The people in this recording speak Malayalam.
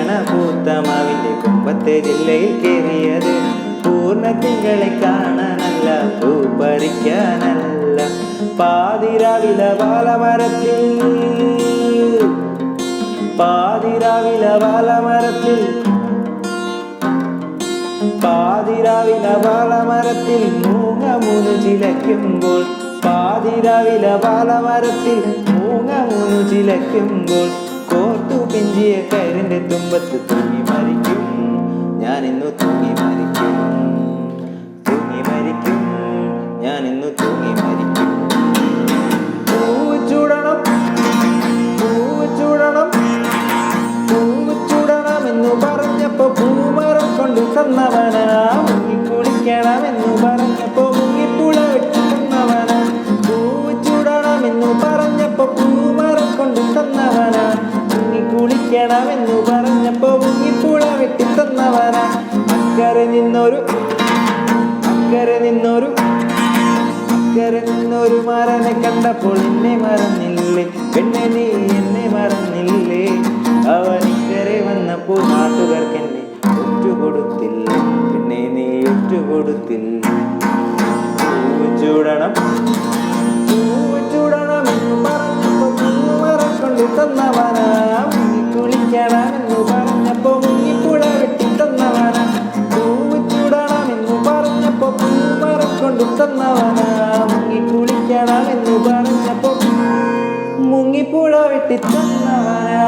പൂക്കണ പൂത്തമാവിന്റെ കുമ്പത്തെ ജില്ലയിൽ കേറിയത് പൂർണ്ണ തിങ്കളെ കാണാനല്ല, പൂ പറിക്കാനല്ല. പാതിരാവില ബാലമരത്തിൽ, പാതിരാവില ബാലമരത്തിൽ, പാതിരാവില ബാലമരത്തിൽ മൂങ്ങ മൂന്നു ചിലയ്ക്കുമ്പോൾ, പാതിരാവില ബാലമരത്തിൽ മൂങ്ങ മൂന്നു ചിലയ്ക്കുമ്പോൾ, കോർത്തു പിഞ്ചിയ കയറിന്റെ തുമ്പത്ത് തൂങ്ങി മരിക്കും ഞാനിന്നു, തൂങ്ങി മരിക്കും, തൂങ്ങി മരിക്കും ഞാനിന്നു, തൂങ്ങി മരിക്കും. പൂവ് ചൂടണം, പൂവ് ചൂടണം, പൂവ് ചൂടണമെന്നു പറഞ്ഞപ്പോ പൂമരം കൊണ്ട് തന്നവനാ. മുങ്ങി കുളിക്കണമെന്നു പറഞ്ഞപ്പോ മുങ്ങിപ്പുഴ വെട്ടി തന്നവനാ. പൂവ് ചൂടണമെന്നു പറഞ്ഞപ്പോ പൂമരം കൊണ്ട് തന്നവനാ. മുങ്ങി കുളിക്കണമെന്നു പറഞ്ഞപ്പോ മുങ്ങിപ്പുഴ വെട്ടി തന്നവനാ. അക്കരെ നിന്നൊരു, അക്കരെ നിന്നൊരു, അക്കരെ നിന്നൊരു മരനെ കണ്ടപ്പോൾ എന്നെ മറന്നില്ലേ പെണ്ണെ, നീ എന്നെ മറന്നില്ലേ. അവൻ ഇക്കരെ വന്നപ്പോൾ നാട്ടുകാർക്കെന്നെ ഒറ്റുകൊടുത്തില്ല പെണ്ണെ, നീ ഒറ്റുകൊടുത്തില്ല. പൂവ് ചൂടണം, പൂവ് ചൂടണം എന്ന് പറഞ്ഞപ്പോ പൂമരം കൊണ്ട് തന്നവനാ. മുങ്ങി കുളിക്കണമെന്നു പറഞ്ഞപ്പോ മുങ്ങിപ്പുഴ വെട്ടി തന്നവനാ. പൂവ് ചൂടണമെന്നു പറഞ്ഞപ്പോ പൂമരം കൊണ്ട് തന്നവനാ. മുങ്ങി കുളിക്കണമെന്നു പറഞ്ഞപ്പോ മുങ്ങിപ്പുഴ വെട്ടി തന്നവനാ.